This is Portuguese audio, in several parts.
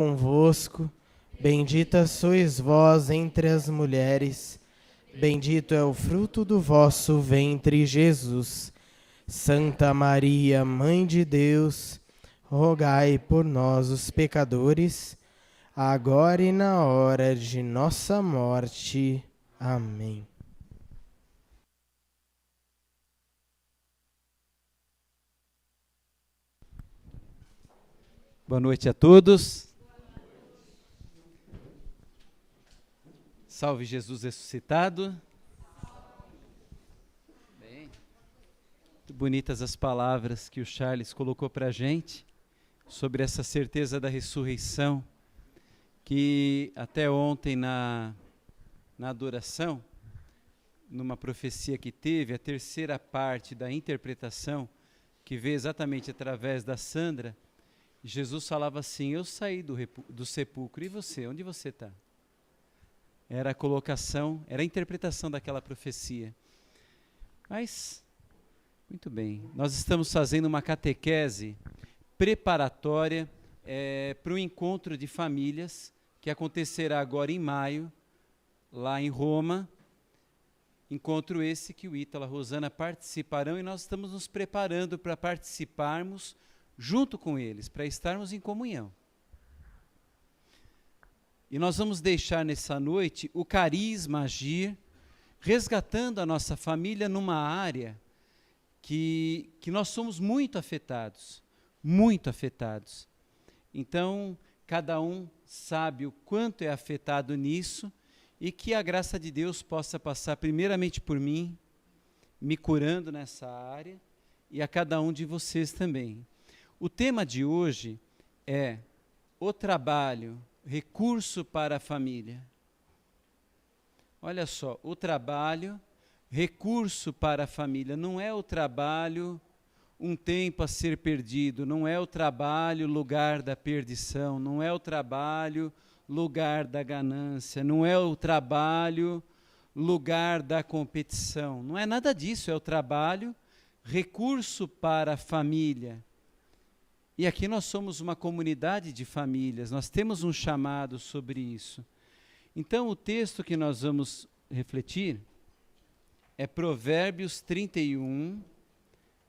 convosco, bendita sois vós entre as mulheres, bendito é o fruto do vosso ventre, Jesus. Santa Maria, Mãe de Deus, rogai por nós, os pecadores, agora e na hora de nossa morte. Amém. Boa noite a todos. Salve Jesus ressuscitado. Bem, muito bonitas as palavras que o Charles colocou para a gente sobre essa certeza da ressurreição, que até ontem na adoração, numa profecia que teve, a terceira parte da interpretação, que veio exatamente através da Sandra, Jesus falava assim: eu saí do sepulcro, e você? Onde você está? Era a colocação, era a interpretação daquela profecia. Mas, muito bem, nós estamos fazendo uma catequese preparatória para o encontro de famílias, que acontecerá agora em maio, lá em Roma. Encontro esse que o Ítalo e a Rosana participarão, e nós estamos nos preparando para participarmos junto com eles, para estarmos em comunhão. E nós vamos deixar nessa noite o carisma agir, resgatando a nossa família numa área que nós somos muito afetados, muito afetados. Então, cada um sabe o quanto é afetado nisso, e que a graça de Deus possa passar primeiramente por mim, me curando nessa área, e a cada um de vocês também. O tema de hoje é o trabalho, recurso para a família. Olha só, o trabalho, recurso para a família. Não é o trabalho um tempo a ser perdido, não é o trabalho lugar da perdição, não é o trabalho lugar da ganância, não é o trabalho lugar da competição. Não é nada disso, é o trabalho, recurso para a família. E aqui nós somos uma comunidade de famílias, nós temos um chamado sobre isso. Então, o texto que nós vamos refletir é Provérbios 31,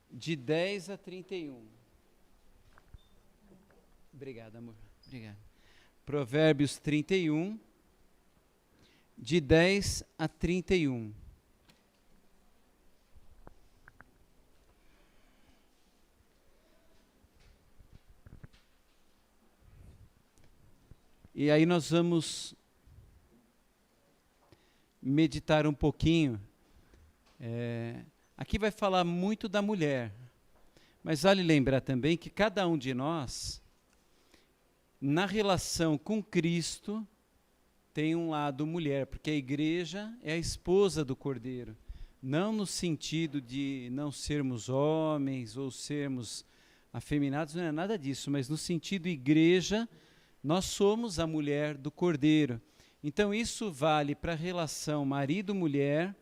de 10 a 31. Obrigado, amor. Obrigado. Provérbios 31, de 10 a 31. E aí nós vamos meditar um pouquinho. Aqui vai falar muito da mulher, mas vale lembrar também que cada um de nós, na relação com Cristo, tem um lado mulher, porque a igreja é a esposa do Cordeiro. Não no sentido de não sermos homens ou sermos afeminados, não é nada disso, mas no sentido igreja, nós somos a mulher do Cordeiro. Então isso vale para a relação marido-mulher,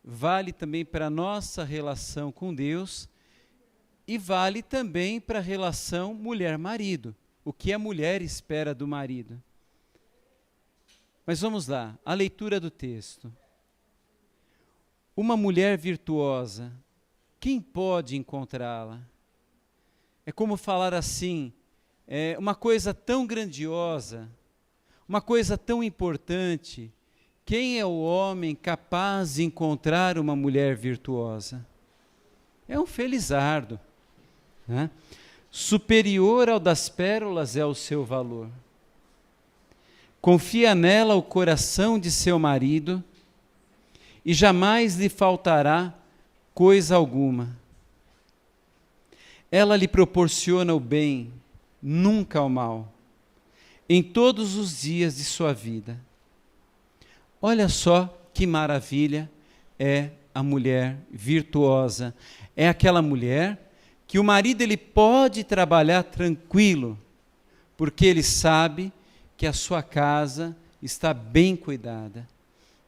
vale também para a nossa relação com Deus, e vale também para a relação mulher-marido, o que a mulher espera do marido. Mas vamos lá, a leitura do texto. Uma mulher virtuosa, quem pode encontrá-la? É como falar assim, uma coisa tão grandiosa, uma coisa tão importante. Quem é o homem capaz de encontrar uma mulher virtuosa? É um felizardo, né? Superior ao das pérolas é o seu valor. Confia nela o coração de seu marido, e jamais lhe faltará coisa alguma. Ela lhe proporciona o bem, nunca o mal, em todos os dias de sua vida. Olha só que maravilha é a mulher virtuosa. É aquela mulher que o marido ele pode trabalhar tranquilo, porque ele sabe que a sua casa está bem cuidada,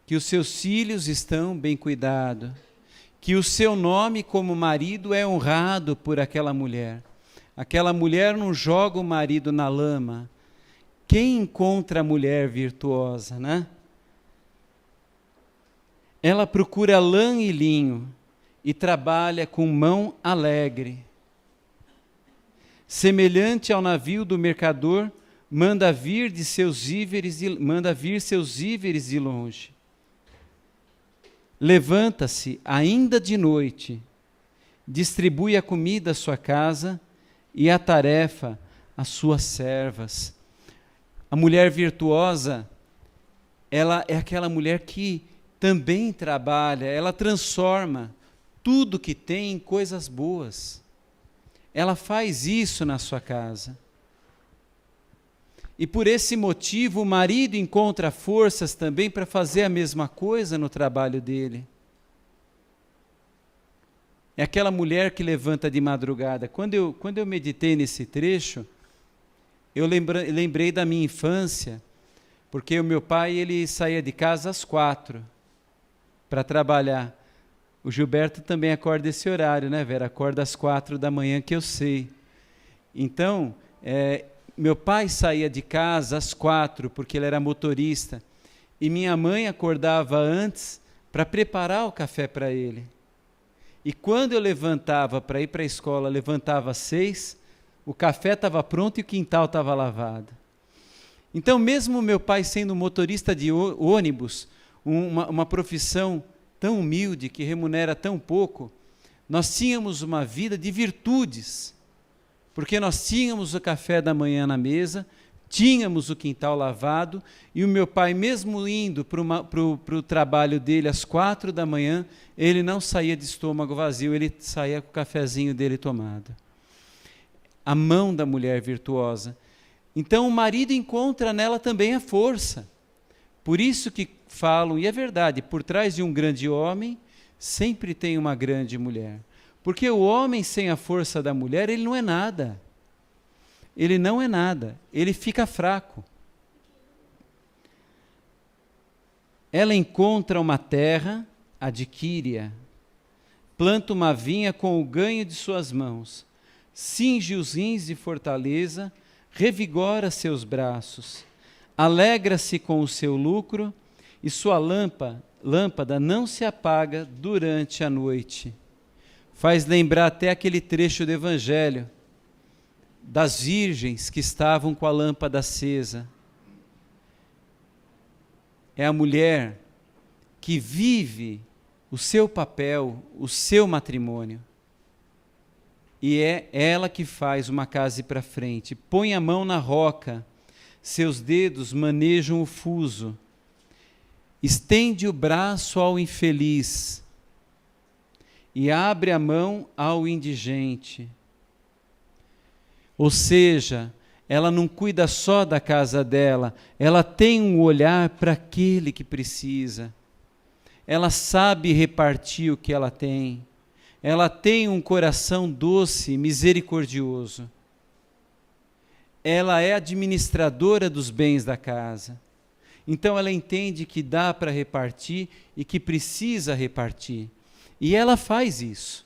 que os seus filhos estão bem cuidados, que o seu nome como marido é honrado por aquela mulher. Aquela mulher não joga o marido na lama, Quem encontra a mulher virtuosa, né? Ela procura lã e linho e trabalha com mão alegre. Semelhante ao navio do mercador, manda vir seus víveres de longe. Levanta-se ainda de noite, distribui a comida à sua casa e a tarefa às suas servas. A mulher virtuosa, ela é aquela mulher que também trabalha, ela transforma tudo que tem em coisas boas. Ela faz isso na sua casa. E por esse motivo, o marido encontra forças também para fazer a mesma coisa no trabalho dele. É aquela mulher que levanta de madrugada. Quando eu meditei nesse trecho, eu lembrei da minha infância, porque o meu pai ele saía de casa às 4 para trabalhar. O Gilberto também acorda esse horário, né, Vera? Acorda às 4 da manhã, que eu sei. Então, meu pai saía de casa às 4, porque ele era motorista, e minha mãe acordava antes para preparar o café para ele. E quando eu levantava para ir para a escola, levantava às 6, o café estava pronto e o quintal estava lavado. Então, mesmo meu pai sendo motorista de ônibus, uma profissão tão humilde, que remunera tão pouco, nós tínhamos uma vida de virtudes, porque nós tínhamos o café da manhã na mesa, tínhamos o quintal lavado, e o meu pai, mesmo indo para o trabalho dele às 4 da manhã, ele não saía de estômago vazio, ele saía com o cafezinho dele tomado. A mão da mulher virtuosa. Então o marido encontra nela também a força. Por isso que falam, e é verdade, por trás de um grande homem, sempre tem uma grande mulher. Porque o homem sem a força da mulher, ele não é nada. Ele não é nada, ele fica fraco. Ela encontra uma terra, adquire-a, planta uma vinha com o ganho de suas mãos, cinge os rins de fortaleza, revigora seus braços, alegra-se com o seu lucro, e sua lâmpada não se apaga durante a noite. Faz lembrar até aquele trecho do Evangelho, das virgens que estavam com a lâmpada acesa. É a mulher que vive o seu papel, o seu matrimônio. E é ela que faz uma casa ir para frente. Põe a mão na roca, seus dedos manejam o fuso. Estende o braço ao infeliz e abre a mão ao indigente. Ou seja, ela não cuida só da casa dela, ela tem um olhar para aquele que precisa. Ela sabe repartir o que ela tem. Ela tem um coração doce, misericordioso. Ela é administradora dos bens da casa. Então ela entende que dá para repartir e que precisa repartir. E ela faz isso.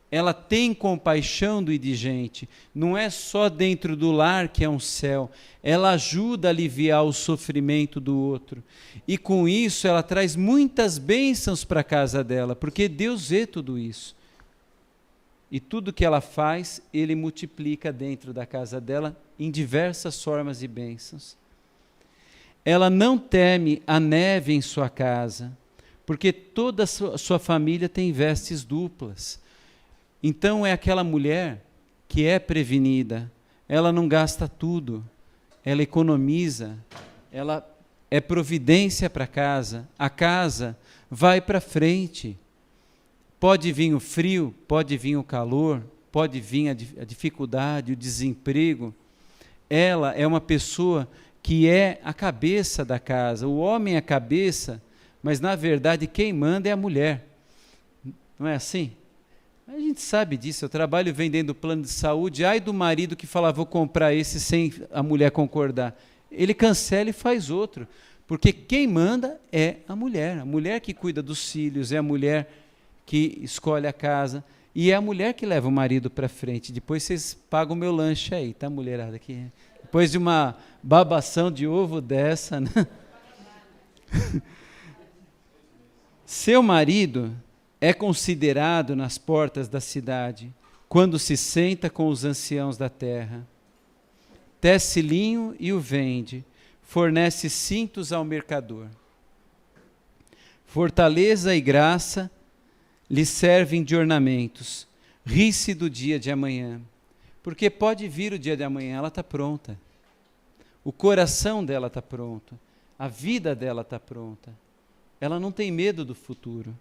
Ela tem compaixão do indigente. Não é só dentro do lar que é um céu. Ela ajuda a aliviar o sofrimento do outro. E com isso ela traz muitas bênçãos para a casa dela, porque Deus vê tudo isso. E tudo que ela faz, Ele multiplica dentro da casa dela em diversas formas de bênçãos. Ela não teme a neve em sua casa, porque toda a sua família tem vestes duplas. Então é aquela mulher que é prevenida, ela não gasta tudo, ela economiza, ela é providência para a casa vai para frente. Pode vir o frio, pode vir o calor, pode vir a dificuldade, o desemprego. Ela é uma pessoa que é a cabeça da casa. O homem é a cabeça, mas na verdade quem manda é a mulher. Não é assim? A gente sabe disso. Eu trabalho vendendo plano de saúde. Ai do marido que fala, vou comprar esse sem a mulher concordar. Ele cancela e faz outro. Porque quem manda é a mulher que cuida dos filhos, é a mulher que escolhe a casa, e é a mulher que leva o marido para frente. Depois vocês pagam o meu lanche aí, tá, mulherada? Aqui. Depois de uma babação de ovo dessa, né? Seu marido é considerado nas portas da cidade, quando se senta com os anciãos da terra. Tece linho e o vende, fornece cintos ao mercador. Fortaleza e graça lhe servem de ornamentos. Ri-se do dia de amanhã, porque pode vir o dia de amanhã, ela está pronta. O coração dela está pronto, a vida dela está pronta. Ela não tem medo do futuro.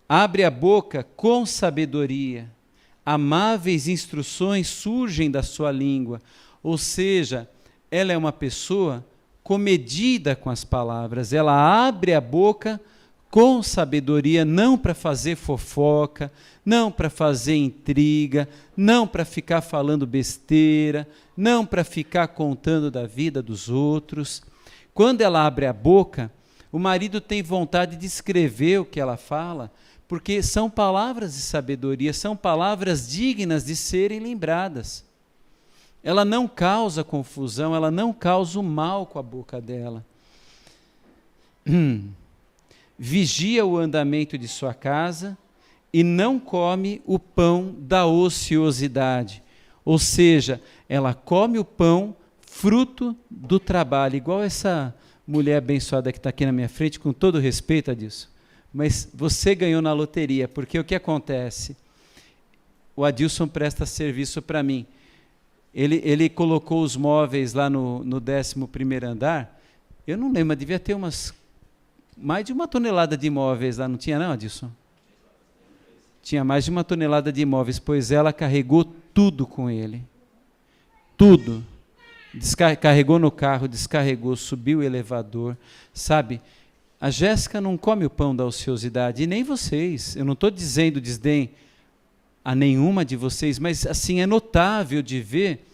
Abre a boca com sabedoria, amáveis instruções surgem da sua língua, ou seja, ela é uma pessoa comedida com as palavras, ela abre a boca com sabedoria, não para fazer fofoca, não para fazer intriga, não para ficar falando besteira, não para ficar contando da vida dos outros. Quando ela abre a boca, o marido tem vontade de escrever o que ela fala, porque são palavras de sabedoria, são palavras dignas de serem lembradas. Ela não causa confusão, ela não causa o mal com a boca dela. Vigia o andamento de sua casa e não come o pão da ociosidade. Ou seja, ela come o pão fruto do trabalho, igual essa mulher abençoada que está aqui na minha frente, com todo respeito a disso. Mas você ganhou na loteria, porque o que acontece? O Adilson presta serviço para mim. Ele colocou os móveis lá no 11º andar, eu não lembro, mas devia ter mais de 1 tonelada de móveis lá, não tinha não, Adilson? Tinha mais de 1 tonelada de móveis, pois ela carregou tudo com ele. Tudo. Carregou no carro, descarregou, subiu o elevador, sabe? A Jéssica não come o pão da ociosidade, e nem vocês. Eu não estou dizendo desdém a nenhuma de vocês, mas assim é notável de ver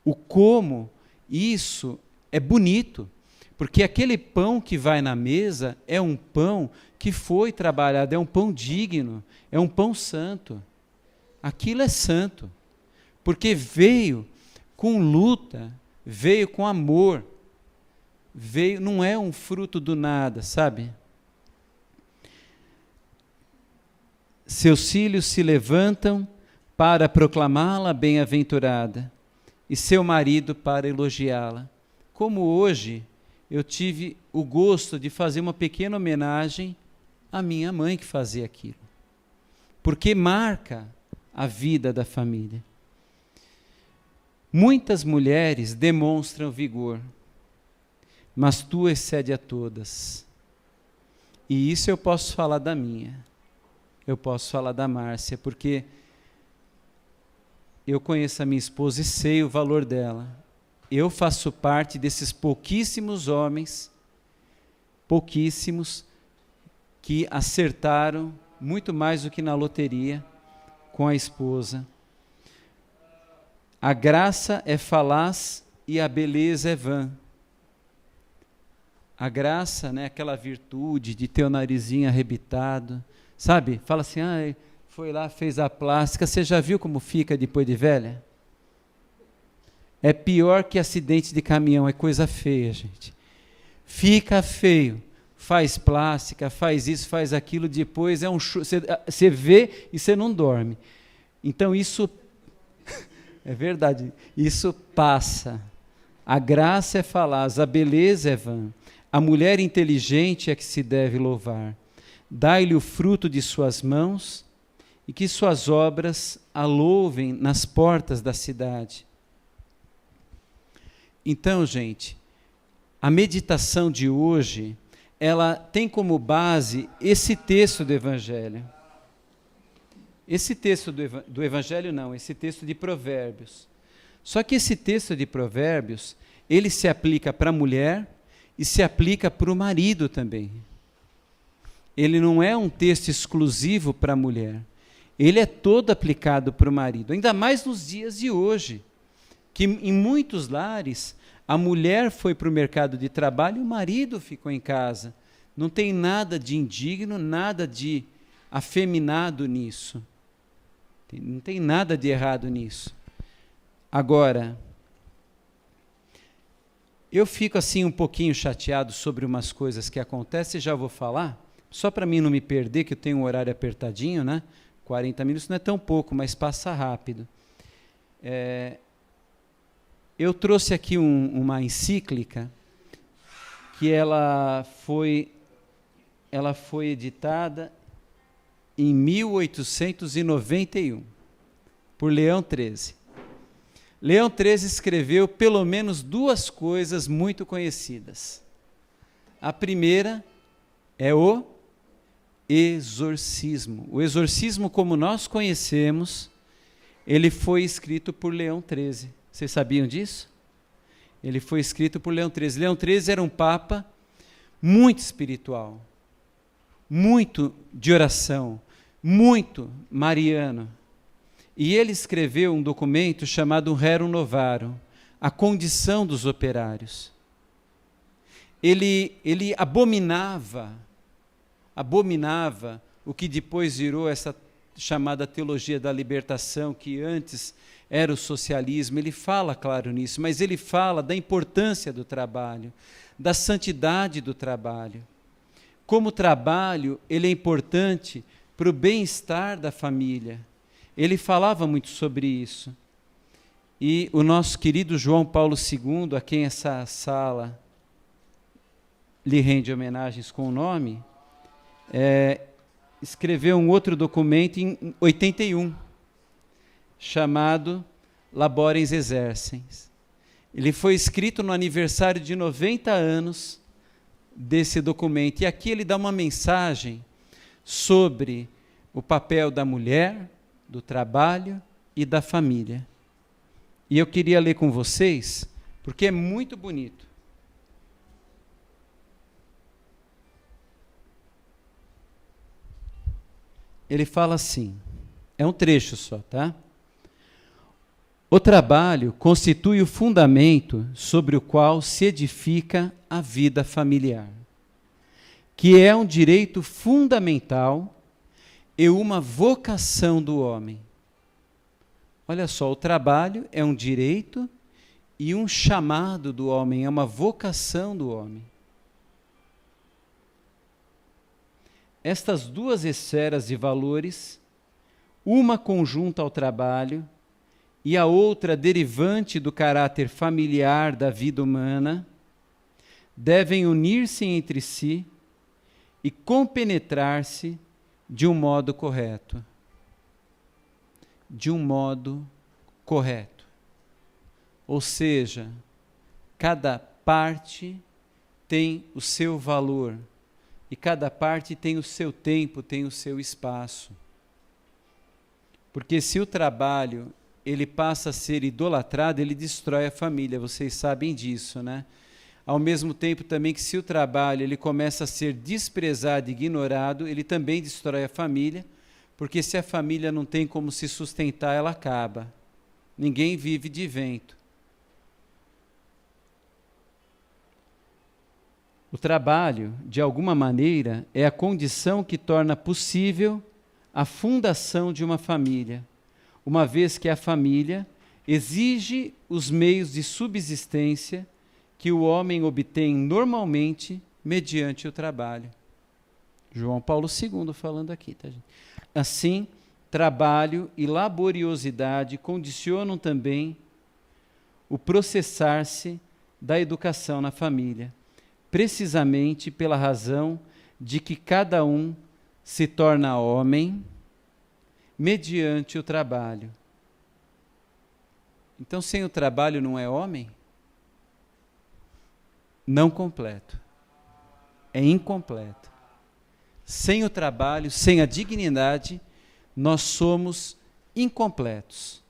o como isso é bonito, porque aquele pão que vai na mesa é um pão que foi trabalhado, é um pão digno, é um pão santo. Aquilo é santo, porque veio com luta, veio com amor, veio, não é um fruto do nada, sabe? Seus filhos se levantam para proclamá-la bem-aventurada, e seu marido para elogiá-la. Como hoje eu tive o gosto de fazer uma pequena homenagem à minha mãe que fazia aquilo, porque marca a vida da família. Muitas mulheres demonstram vigor, mas tu excede a todas. E isso eu posso falar da minha. Eu posso falar da Márcia, porque eu conheço a minha esposa e sei o valor dela. Eu faço parte desses pouquíssimos homens, pouquíssimos, que acertaram muito mais do que na loteria com a esposa. A graça é falaz e a beleza é vã. A graça, né, aquela virtude de ter o narizinho arrebitado, sabe? Fala assim, foi lá, fez a plástica, você já viu como fica depois de velha? É pior que acidente de caminhão, é coisa feia, gente. Fica feio, faz plástica, faz isso, faz aquilo, depois é você vê e você não dorme. Então isso, é verdade, isso passa. A graça é falaz, a beleza é vã. A mulher inteligente é que se deve louvar. Dai-lhe o fruto de suas mãos e que suas obras a louvem nas portas da cidade. Então, gente, a meditação de hoje, ela tem como base esse texto do Evangelho. Esse texto do Evangelho não, esse texto de Provérbios. Só que esse texto de Provérbios, ele se aplica para a mulher e se aplica para o marido também. Ele não é um texto exclusivo para a mulher. Ele é todo aplicado para o marido, ainda mais nos dias de hoje, que em muitos lares a mulher foi para o mercado de trabalho e o marido ficou em casa. Não tem nada de indigno, nada de afeminado nisso. Não tem nada de errado nisso. Agora, Eu fico assim um pouquinho chateado sobre umas coisas que acontecem, já vou falar, só para mim não me perder, que eu tenho um horário apertadinho, né? 40 minutos não é tão pouco, mas passa rápido. Eu trouxe aqui uma encíclica que ela foi editada em 1891 por Leão XIII. Leão XIII escreveu pelo menos duas coisas muito conhecidas. A primeira é o exorcismo. O exorcismo, como nós conhecemos, ele foi escrito por Leão XIII. Vocês sabiam disso? Ele foi escrito por Leão XIII. Leão XIII era um papa muito espiritual, muito de oração, muito mariano. E ele escreveu um documento chamado Rerum Novarum, a condição dos operários. Ele abominava o que depois virou essa chamada teologia da libertação, que antes era o socialismo. Ele fala, claro, nisso, mas ele fala da importância do trabalho, da santidade do trabalho. Como o trabalho, ele é importante para o bem-estar da família. Ele falava muito sobre isso. E o nosso querido João Paulo II, a quem essa sala lhe rende homenagens com o nome, escreveu um outro documento em 81, chamado Laborens Exercens. Ele foi escrito no aniversário de 90 anos desse documento. E aqui ele dá uma mensagem sobre o papel da mulher, do trabalho e da família. E eu queria ler com vocês, porque é muito bonito. Ele fala assim, é um trecho só, tá? O trabalho constitui o fundamento sobre o qual se edifica a vida familiar, que é um direito fundamental e uma vocação do homem. Olha só, o trabalho é um direito e um chamado do homem, é uma vocação do homem. Estas duas esferas de valores, uma conjunta ao trabalho e a outra derivante do caráter familiar da vida humana, devem unir-se entre si e compenetrar-se de um modo correto. De um modo correto. Ou seja, cada parte tem o seu valor e cada parte tem o seu tempo, tem o seu espaço. Porque se o trabalho ele passa a ser idolatrado, ele destrói a família, vocês sabem disso, né? Ao mesmo tempo também que se o trabalho ele começa a ser desprezado, ignorado, ele também destrói a família, porque se a família não tem como se sustentar, ela acaba. Ninguém vive de vento. O trabalho, de alguma maneira, é a condição que torna possível a fundação de uma família, uma vez que a família exige os meios de subsistência que o homem obtém normalmente mediante o trabalho. João Paulo II falando aqui, tá, gente? Assim, trabalho e laboriosidade condicionam também o processar-se da educação na família, precisamente pela razão de que cada um se torna homem mediante o trabalho. Então, sem o trabalho não é homem? Não completo. É incompleto. Sem o trabalho, sem a dignidade, nós somos incompletos.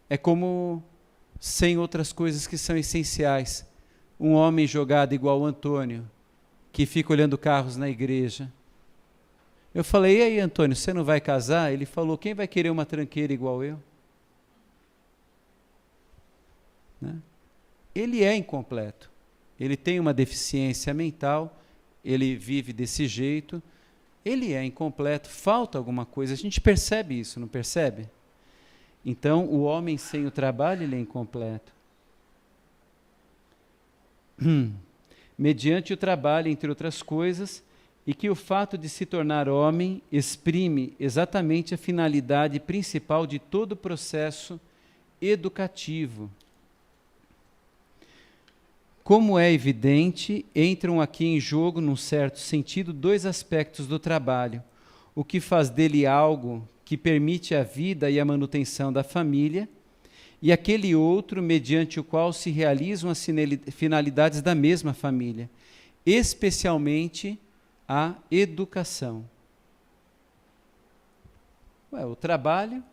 É como sem outras coisas que são essenciais. Um homem jogado igual o Antônio, que fica olhando carros na igreja. Eu falei, e aí, Antônio, você não vai casar? Ele falou, quem vai querer uma tranqueira igual eu? Né? Ele é incompleto. Ele tem uma deficiência mental, ele vive desse jeito, ele é incompleto, falta alguma coisa. A gente percebe isso, não percebe? Então, o homem sem o trabalho, ele é incompleto. mediante o trabalho, entre outras coisas, e que o fato de se tornar homem exprime exatamente a finalidade principal de todo o processo educativo. Como é evidente, entram aqui em jogo, num certo sentido, dois aspectos do trabalho: o que faz dele algo que permite a vida e a manutenção da família, e aquele outro mediante o qual se realizam as finalidades da mesma família, especialmente a educação. O trabalho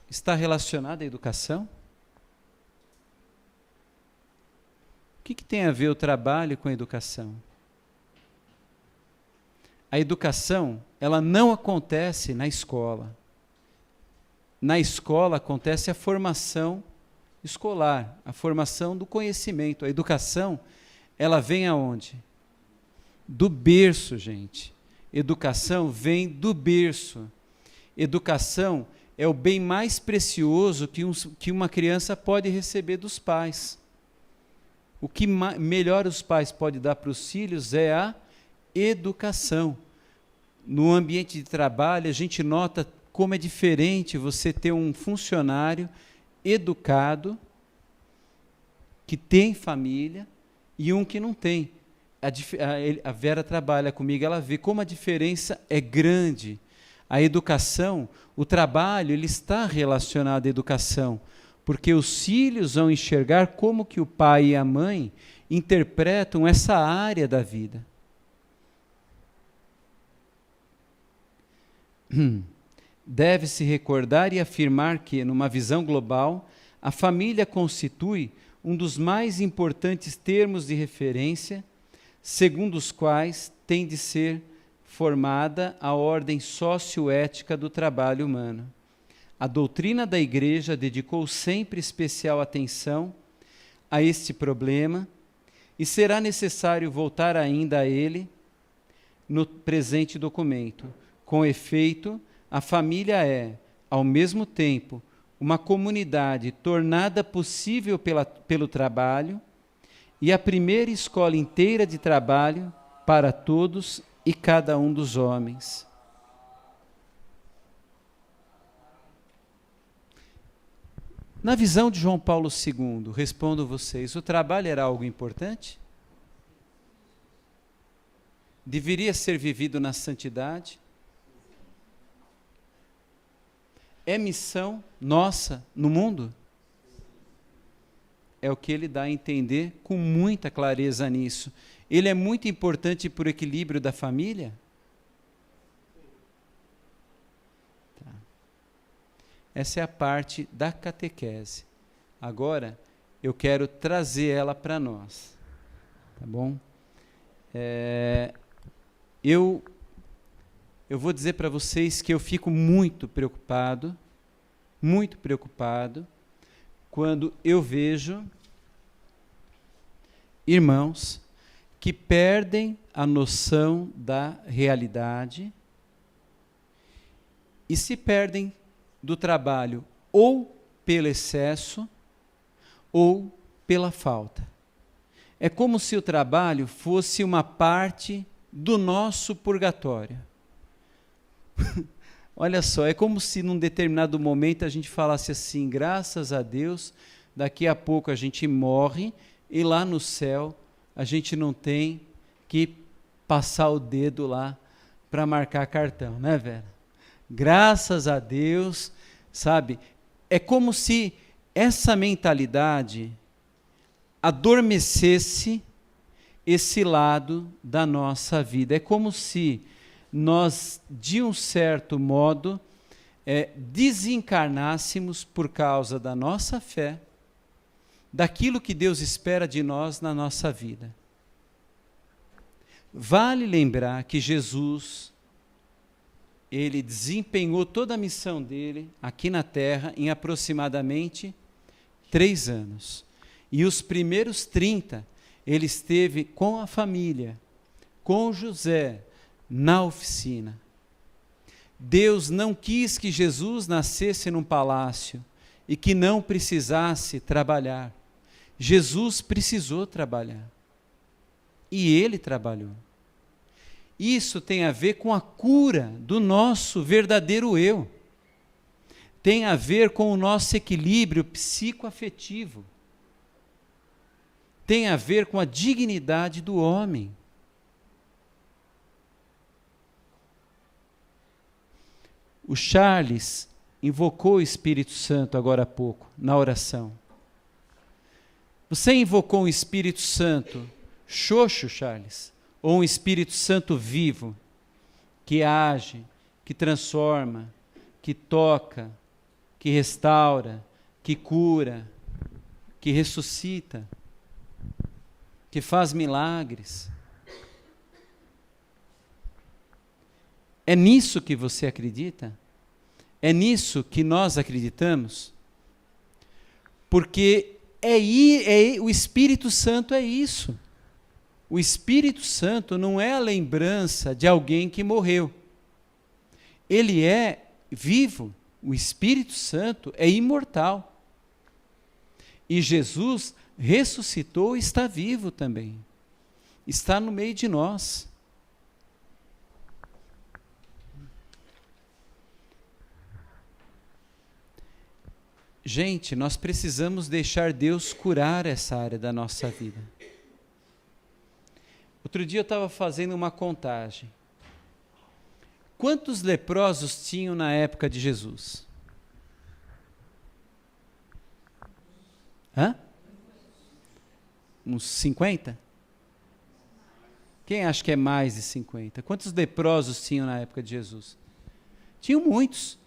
está relacionado à educação? O que tem a ver o trabalho com a educação? A educação, ela não acontece na escola. Na escola acontece a formação escolar, a formação do conhecimento. A educação, ela vem aonde? Do berço, gente. Educação vem do berço. Educação é o bem mais precioso que uma criança pode receber dos pais. O que melhor os pais podem dar para os filhos é a educação. No ambiente de trabalho, a gente nota como é diferente você ter um funcionário educado, que tem família, e um que não tem. A Vera trabalha comigo, ela vê como a diferença é grande. A educação, o trabalho, ele está relacionado à educação, porque os filhos vão enxergar como que o pai e a mãe interpretam essa área da vida. Deve-se recordar e afirmar que, numa visão global, a família constitui um dos mais importantes termos de referência, segundo os quais tem de ser formada a ordem socioética do trabalho humano. A doutrina da Igreja dedicou sempre especial atenção a este problema e será necessário voltar ainda a ele no presente documento. Com efeito, a família é, ao mesmo tempo, uma comunidade tornada possível pelo trabalho e a primeira escola inteira de trabalho para todos e cada um dos homens. Na visão de João Paulo II, respondo vocês, o trabalho era algo importante? Deveria ser vivido na santidade? É missão nossa no mundo? É o que ele dá a entender com muita clareza nisso. Ele é muito importante para o equilíbrio da família? Tá. Essa é a parte da catequese. Agora, eu quero trazer ela para nós. Tá bom? Eu vou dizer para vocês que eu fico muito preocupado quando eu vejo irmãos que perdem a noção da realidade e se perdem do trabalho ou pelo excesso ou pela falta. É como se o trabalho fosse uma parte do nosso purgatório. Olha só, é como se num determinado momento a gente falasse assim, graças a Deus, daqui a pouco a gente morre e lá no céu a gente não tem que passar o dedo lá para marcar cartão, né, Vera? Graças a Deus, sabe? É como se essa mentalidade adormecesse esse lado da nossa vida. É como se nós, de um certo modo, desencarnássemos por causa da nossa fé, daquilo que Deus espera de nós na nossa vida. Vale lembrar que Jesus, ele desempenhou toda a missão dele aqui na Terra em aproximadamente 3 anos. E os primeiros 30, ele esteve com a família, com José, na oficina. Deus não quis que Jesus nascesse num palácio e que não precisasse trabalhar. Jesus precisou trabalhar. E Ele trabalhou. Isso tem a ver com a cura do nosso verdadeiro eu. Tem a ver com o nosso equilíbrio psicoafetivo. Tem a ver com a dignidade do homem. O Charles invocou o Espírito Santo agora há pouco, na oração. Você invocou um Espírito Santo xoxo, Charles? Ou um Espírito Santo vivo, que age, que transforma, que toca, que restaura, que cura, que ressuscita, que faz milagres? É nisso que você acredita? É nisso que nós acreditamos? Porque o Espírito Santo é isso. O Espírito Santo não é a lembrança de alguém que morreu. Ele é vivo. O Espírito Santo é imortal. E Jesus ressuscitou e está vivo também. Está no meio de nós. Gente, nós precisamos deixar Deus curar essa área da nossa vida. Outro dia eu estava fazendo uma contagem. Quantos leprosos tinham na época de Jesus? Uns 50? Quem acha que é mais de 50? Quantos leprosos tinham na época de Jesus? Tinham muitos.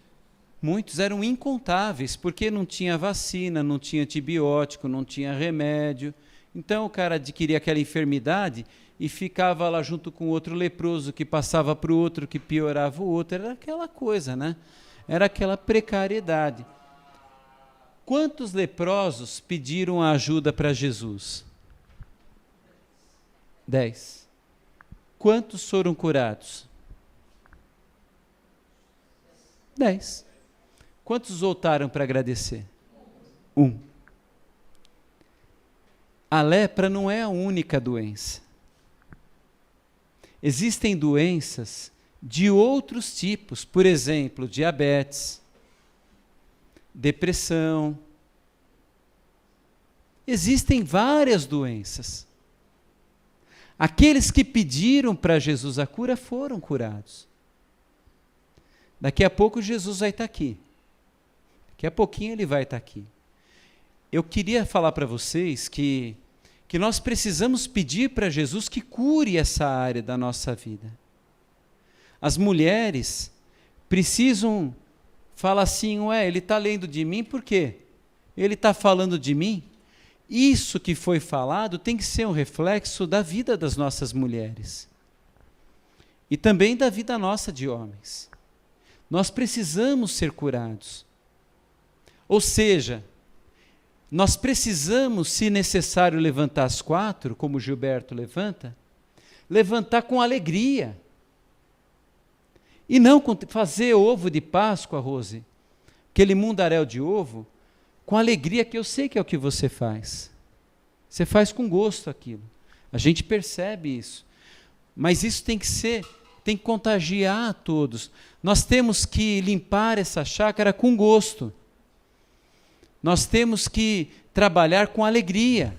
Muitos, eram incontáveis, porque não tinha vacina, não tinha antibiótico, não tinha remédio. Então o cara adquiria aquela enfermidade e ficava lá junto com outro leproso, que passava para o outro, que piorava o outro. Era aquela coisa, né? Era aquela precariedade. Quantos leprosos pediram a ajuda para Jesus? 10. Quantos foram curados? 10. Quantos voltaram para agradecer? 1. A lepra não é a única doença. Existem doenças de outros tipos, por exemplo, diabetes, depressão. Existem várias doenças. Aqueles que pediram para Jesus a cura foram curados. Daqui a pouco Jesus vai estar aqui. Daqui a pouquinho ele vai estar aqui. Eu queria falar para vocês que nós precisamos pedir para Jesus que cure essa área da nossa vida. As mulheres precisam falar assim, ele está lendo de mim por quê? Ele está falando de mim? Isso que foi falado tem que ser um reflexo da vida das nossas mulheres. E também da vida nossa de homens. Nós precisamos ser curados. Ou seja, nós precisamos, se necessário, levantar às 4, como o Gilberto levanta, levantar com alegria. E não fazer ovo de Páscoa, Rose, aquele mundaréu de ovo, com alegria, que eu sei que é o que você faz. Você faz com gosto aquilo. A gente percebe isso. Mas isso tem que contagiar a todos. Nós temos que limpar essa chácara com gosto. Nós temos que trabalhar com alegria.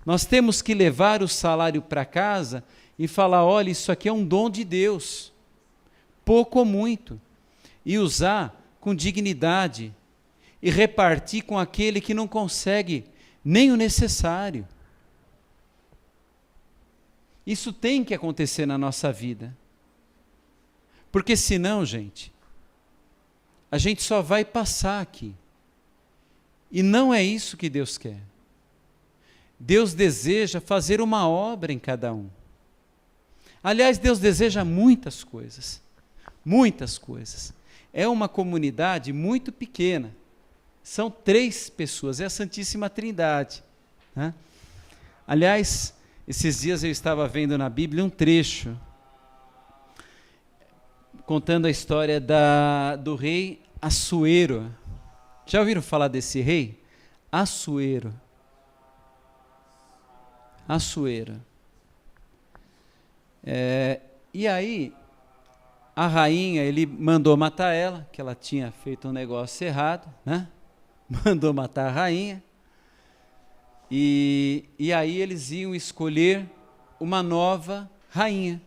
Nós temos que levar o salário para casa e falar, olha, isso aqui é um dom de Deus, pouco ou muito, e usar com dignidade, e repartir com aquele que não consegue nem o necessário. Isso tem que acontecer na nossa vida. Porque senão, gente, a gente só vai passar aqui. E não é isso que Deus quer. Deus deseja fazer uma obra em cada um. Aliás, Deus deseja muitas coisas. Muitas coisas. É uma comunidade muito pequena. São 3 pessoas, é a Santíssima Trindade. Né? Aliás, esses dias eu estava vendo na Bíblia um trecho contando a história do rei Assuero. Já ouviram falar desse rei? Assuero. Assuero. E aí, a rainha, ele mandou matar ela, que ela tinha feito um negócio errado, né? Mandou matar a rainha. E aí eles iam escolher uma nova rainha.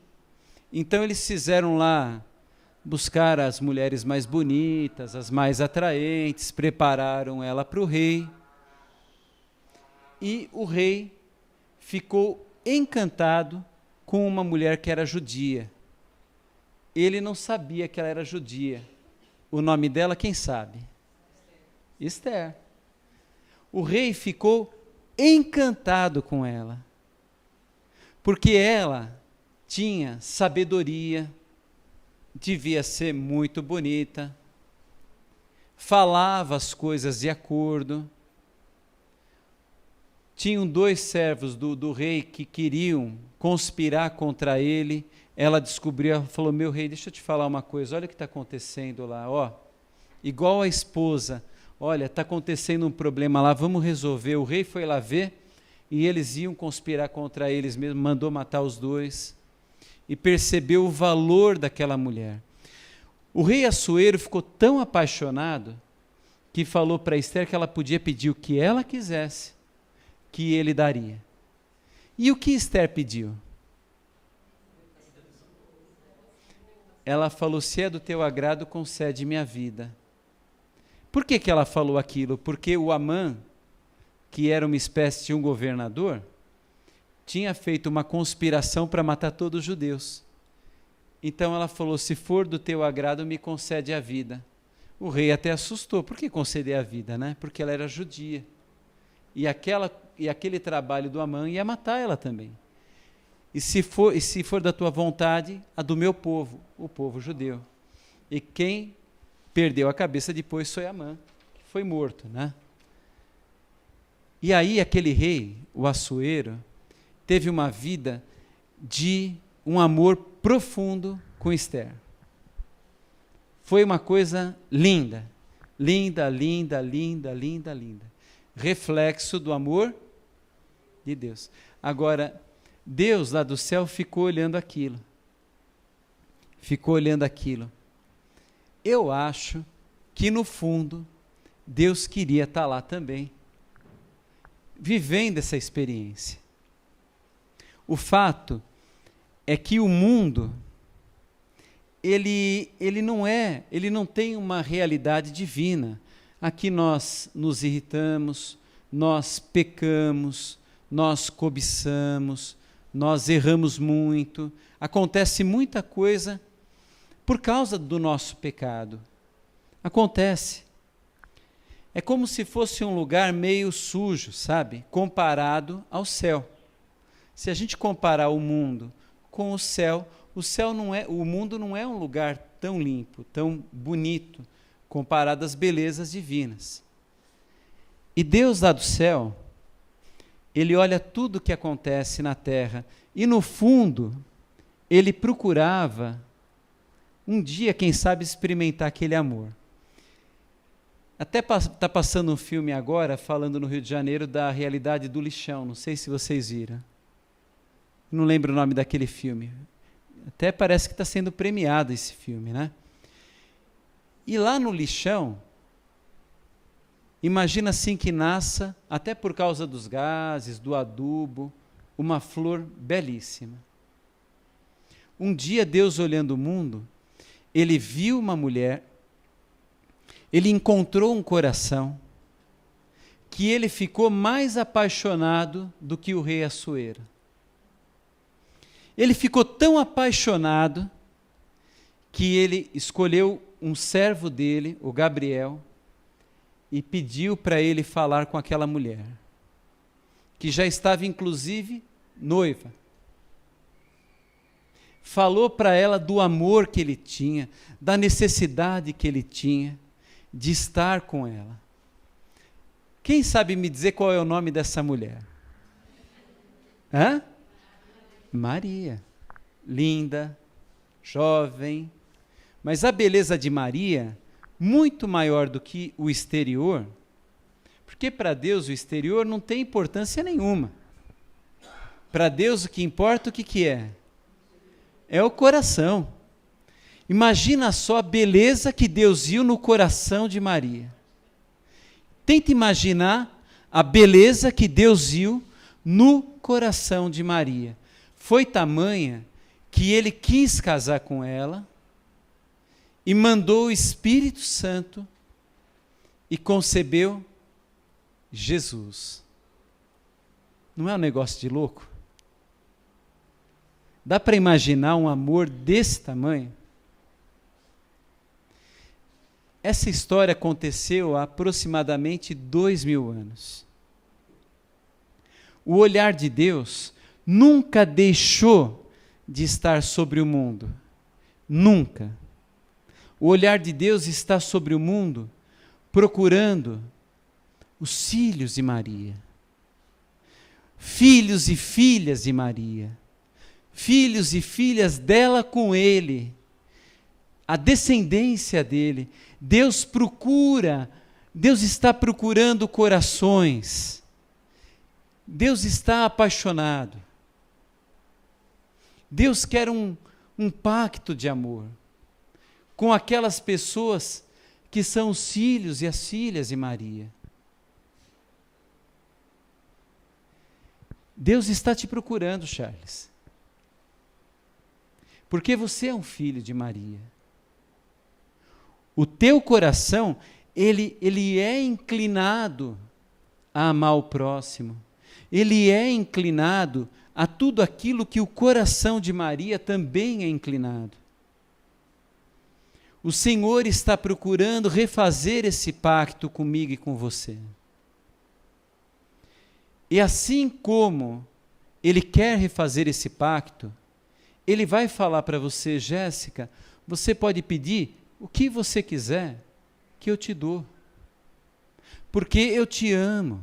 Então eles fizeram lá, buscar as mulheres mais bonitas, as mais atraentes, prepararam ela para o rei. E o rei ficou encantado com uma mulher que era judia. Ele não sabia que ela era judia. O nome dela, quem sabe? Esther. O rei ficou encantado com ela, porque ela tinha sabedoria, devia ser muito bonita, falava as coisas de acordo. Tinham 2 servos do rei que queriam conspirar contra ele. Ela descobriu, ela falou: meu rei, deixa eu te falar uma coisa, olha o que está acontecendo lá, ó, igual a esposa, olha, está acontecendo um problema lá, vamos resolver. O rei foi lá ver, e eles iam conspirar contra eles mesmo, mandou matar os 2, e percebeu o valor daquela mulher. O rei Assuero ficou tão apaixonado, que falou para Esther que ela podia pedir o que ela quisesse, que ele daria. E o que Esther pediu? Ela falou: se é do teu agrado, concede-me a vida. Por que ela falou aquilo? Porque o Amã, que era uma espécie de um governador, tinha feito uma conspiração para matar todos os judeus. Então ela falou: se for do teu agrado, me concede a vida. O rei até assustou. Por que conceder a vida, né? Porque ela era judia. E aquele trabalho do Amã ia matar ela também. E se for da tua vontade, a do meu povo, o povo judeu. E quem perdeu a cabeça depois foi Amã, que foi morto, né? E aí aquele rei, o Assuero, teve uma vida de um amor profundo com Esther. Foi uma coisa linda, linda, linda, linda, linda, linda. Reflexo do amor de Deus. Agora, Deus lá do céu ficou olhando aquilo. Ficou olhando aquilo. Eu acho que no fundo, Deus queria estar lá também, vivendo essa experiência. O fato é que o mundo, ele não tem uma realidade divina. Aqui nós nos irritamos, nós pecamos, nós cobiçamos, nós erramos muito, acontece muita coisa por causa do nosso pecado. Acontece. É como se fosse um lugar meio sujo, sabe? Comparado ao céu. Se a gente comparar o mundo com o mundo não é um lugar tão limpo, tão bonito, comparado às belezas divinas. E Deus lá do céu, Ele olha tudo o que acontece na terra, e no fundo, Ele procurava um dia, quem sabe, experimentar aquele amor. Até está passando um filme agora, falando no Rio de Janeiro, da realidade do lixão, não sei se vocês viram. Não lembro o nome daquele filme. Até parece que está sendo premiado esse filme, né? E lá no lixão, imagina assim que nasça, até por causa dos gases, do adubo, uma flor belíssima. Um dia Deus, olhando o mundo, Ele viu uma mulher, Ele encontrou um coração, que Ele ficou mais apaixonado do que o rei Assuero. Ele ficou tão apaixonado que Ele escolheu um servo dele, o Gabriel, e pediu para ele falar com aquela mulher, que já estava inclusive noiva. Falou para ela do amor que ele tinha, da necessidade que ele tinha de estar com ela. Quem sabe me dizer qual é o nome dessa mulher? Hã? Maria. Linda, jovem. Mas a beleza de Maria, muito maior do que o exterior, porque para Deus o exterior não tem importância nenhuma. Para Deus o que importa, o que é? É o coração. Imagina só a beleza que Deus viu no coração de Maria. Tenta imaginar a beleza que Deus viu no coração de Maria. Foi tamanha que ele quis casar com ela e mandou o Espírito Santo e concebeu Jesus. Não é um negócio de louco? Dá para imaginar um amor desse tamanho? Essa história aconteceu há aproximadamente 2000 anos. O olhar de Deus nunca deixou de estar sobre o mundo. Nunca. O olhar de Deus está sobre o mundo, procurando os filhos de Maria. Filhos e filhas de Maria. Filhos e filhas dela com ele. A descendência dele. Deus está procurando corações. Deus está apaixonado. Deus quer um pacto de amor com aquelas pessoas que são os filhos e as filhas de Maria. Deus está te procurando, Charles. Porque você é um filho de Maria. O teu coração, ele é inclinado a amar o próximo. Ele é inclinado a tudo aquilo que o coração de Maria também é inclinado. O Senhor está procurando refazer esse pacto comigo e com você. E assim como Ele quer refazer esse pacto, Ele vai falar para você, Jéssica, você pode pedir o que você quiser, que eu te dou. Porque eu te amo.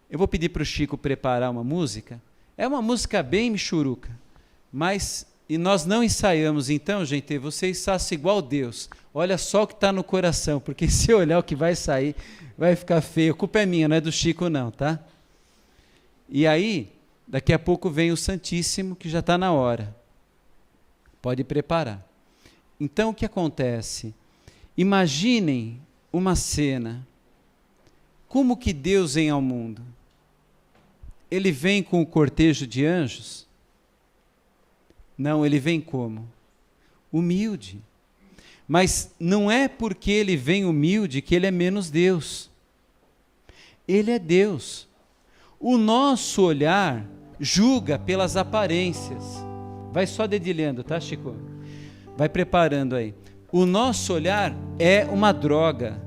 Eu vou pedir para o Chico preparar uma música. É uma música bem michuruca. Mas, e nós não ensaiamos, então, gente, vocês façam igual Deus. Olha só o que está no coração, porque se olhar o que vai sair, vai ficar feio. A culpa é minha, não é do Chico não, tá? E aí, daqui a pouco vem o Santíssimo, que já está na hora. Pode preparar. Então, o que acontece? Imaginem uma cena. Como que Deus vem ao mundo? Ele vem com o cortejo de anjos? Não, ele vem como? Humilde. Mas não é porque ele vem humilde que ele é menos Deus. Ele é Deus. O nosso olhar julga pelas aparências. Vai só dedilhando, tá, Chico? Vai preparando aí. O nosso olhar é uma droga.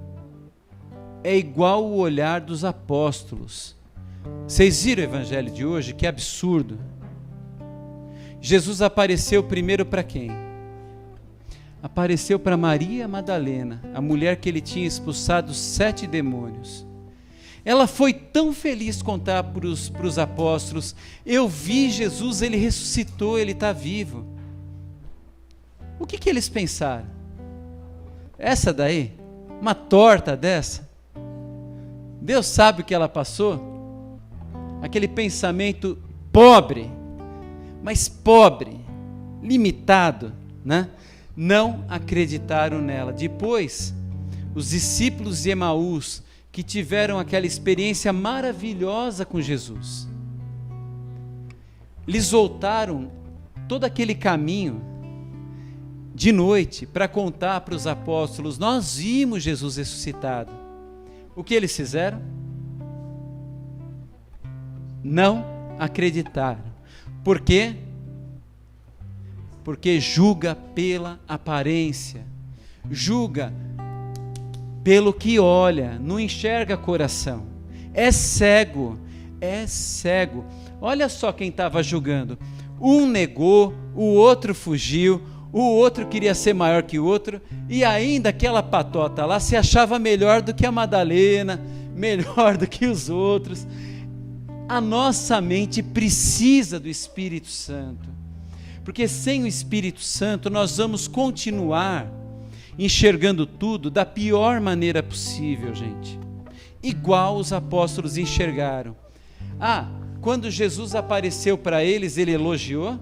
É igual o olhar dos apóstolos. Vocês viram o evangelho de hoje? Que absurdo. Jesus apareceu primeiro para quem? Apareceu para Maria Madalena, a mulher que ele tinha expulsado 7 demônios. Ela foi tão feliz contar para os apóstolos, eu vi Jesus, ele ressuscitou, ele está vivo. O que eles pensaram? Essa daí? Uma torta dessa? Deus sabe o que ela passou? Aquele pensamento pobre, mas pobre, limitado, né? Não acreditaram nela. Depois, os discípulos de Emaús, que tiveram aquela experiência maravilhosa com Jesus, eles voltaram todo aquele caminho de noite para contar para os apóstolos, nós vimos Jesus ressuscitado. O que eles fizeram? Não acreditaram. Por quê? Porque julga pela aparência, julga pelo que olha, não enxerga coração, é cego, é cego. Olha só quem estava julgando, um negou, o outro fugiu, o outro queria ser maior que o outro, e ainda aquela patota lá se achava melhor do que a Madalena, melhor do que os outros. A nossa mente precisa do Espírito Santo, porque sem o Espírito Santo nós vamos continuar enxergando tudo da pior maneira possível, gente. Igual os apóstolos enxergaram. Quando Jesus apareceu para eles, ele elogiou?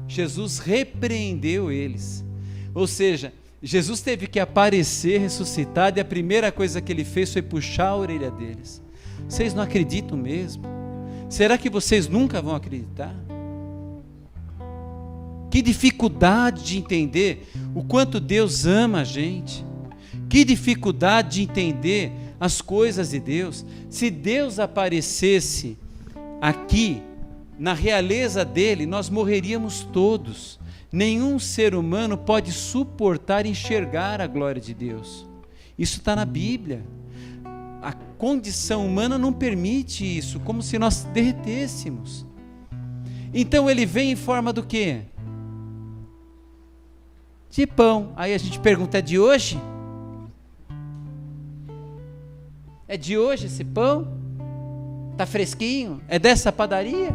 Jesus repreendeu eles. Ou seja, Jesus teve que aparecer ressuscitado e a primeira coisa que ele fez foi puxar a orelha deles. Vocês não acreditam mesmo? Será que vocês nunca vão acreditar? Que dificuldade de entender o quanto Deus ama a gente. Que dificuldade de entender as coisas de Deus. Se Deus aparecesse aqui, na realeza dele, nós morreríamos todos. Nenhum ser humano pode suportar enxergar a glória de Deus. Isso está na Bíblia. A condição humana não permite isso, como se nós derretêssemos. Então ele vem em forma do quê? De pão. Aí a gente pergunta, é de hoje? É de hoje esse pão? Está fresquinho? É dessa padaria?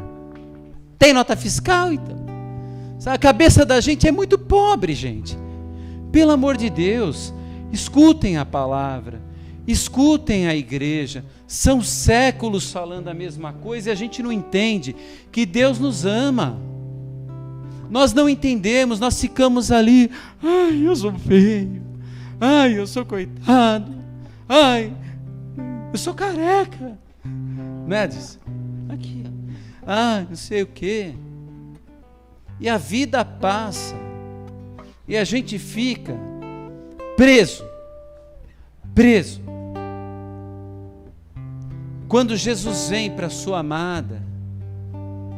Tem nota fiscal, então? A cabeça da gente é muito pobre, gente. Pelo amor de Deus, escutem a palavra, escutem a igreja. São séculos falando a mesma coisa e a gente não entende que Deus nos ama. Nós não entendemos, nós ficamos ali, ai, eu sou feio, ai, eu sou coitado, ai, eu sou careca, né? Aqui, ah, não sei o quê. E a vida passa, e a gente fica preso. Quando Jesus vem para a sua amada,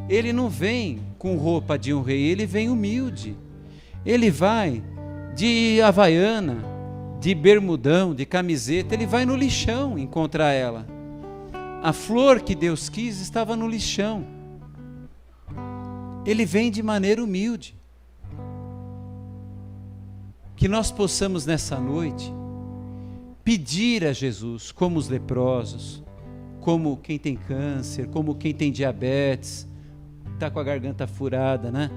ele não vem com roupa de um rei, ele vem humilde. Ele vai de havaiana, de bermudão, de camiseta, ele vai no lixão encontrar ela. A flor que Deus quis estava no lixão. Ele vem de maneira humilde. Que nós possamos nessa noite pedir a Jesus, como os leprosos, como quem tem câncer, como quem tem diabetes, está com a garganta furada, né?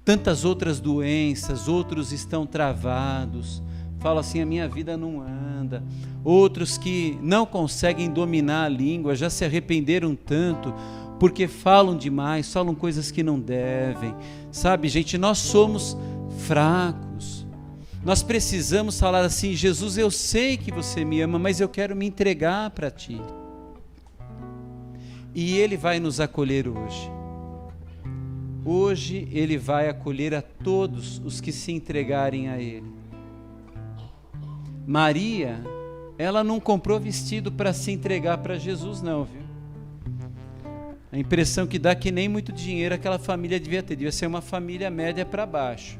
Tantas outras doenças, outros estão travados, falam assim, a minha vida não anda. Outros que não conseguem dominar a língua, já se arrependeram tanto, porque falam demais, falam coisas que não devem. Sabe, gente, nós somos fracos. Nós precisamos falar assim, Jesus, eu sei que você me ama, mas eu quero me entregar para ti. E Ele vai nos acolher hoje. Hoje Ele vai acolher a todos os que se entregarem a Ele. Maria, ela não comprou vestido para se entregar para Jesus não, viu? A impressão que dá que nem muito dinheiro aquela família devia ser uma família média para baixo.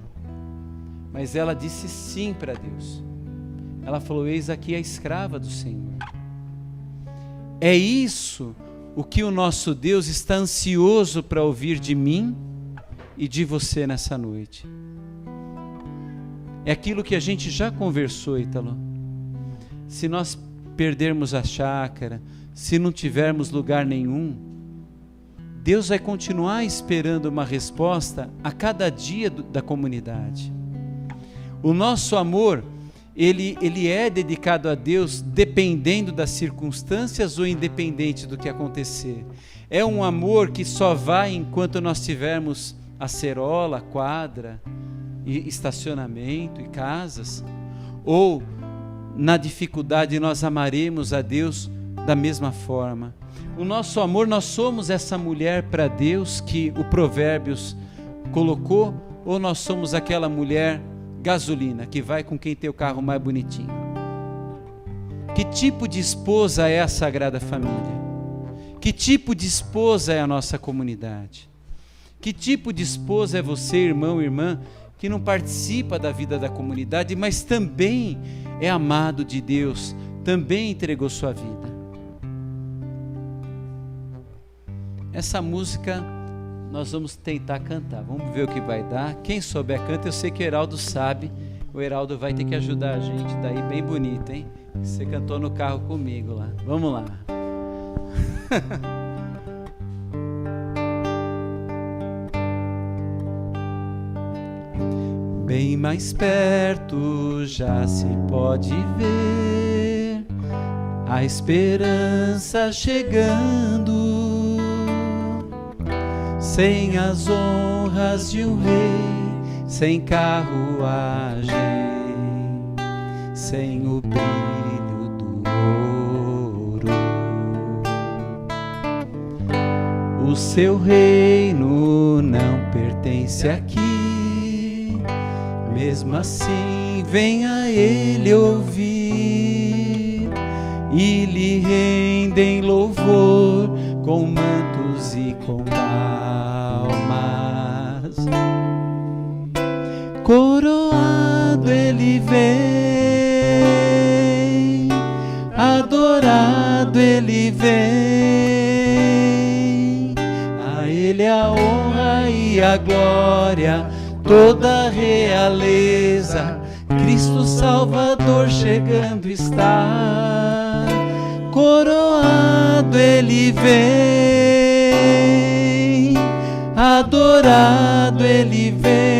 Mas ela disse sim para Deus. Ela falou, eis aqui a escrava do Senhor. É isso o que o nosso Deus está ansioso para ouvir de mim e de você nessa noite. É aquilo que a gente já conversou, Ítalo. Se nós perdermos a chácara, se não tivermos lugar nenhum, Deus vai continuar esperando uma resposta a cada dia da comunidade. O nosso amor, ele é dedicado a Deus dependendo das circunstâncias ou independente do que acontecer. É um amor que só vai enquanto nós tivermos acerola, quadra, e estacionamento e casas, ou na dificuldade nós amaremos a Deus da mesma forma. O nosso amor, nós somos essa mulher para Deus que o Provérbios colocou, ou nós somos aquela mulher gasolina que vai com quem tem o carro mais bonitinho? Que tipo de esposa é a Sagrada Família? Que tipo de esposa é a nossa comunidade? Que tipo de esposa é você, irmão e irmã, que não participa da vida da comunidade, mas também é amado de Deus, também entregou sua vida? Essa música nós vamos tentar cantar, vamos ver o que vai dar. Quem souber canta, eu sei que o Heraldo sabe, o Heraldo vai ter que ajudar a gente, daí bem bonito, hein? Você cantou no carro comigo lá, vamos lá. Bem mais perto já se pode ver a esperança chegando, sem as honras de um rei, sem carruagem, sem o brilho do ouro. O seu reino não pertence aqui, mesmo assim venha ele ouvir, e lhe rendem louvor com mantos e com palmas. Coroado ele vem, adorado ele vem, a ele a honra e a glória, toda a realeza, Cristo Salvador chegando está. Coroado ele vem, adorado ele vem,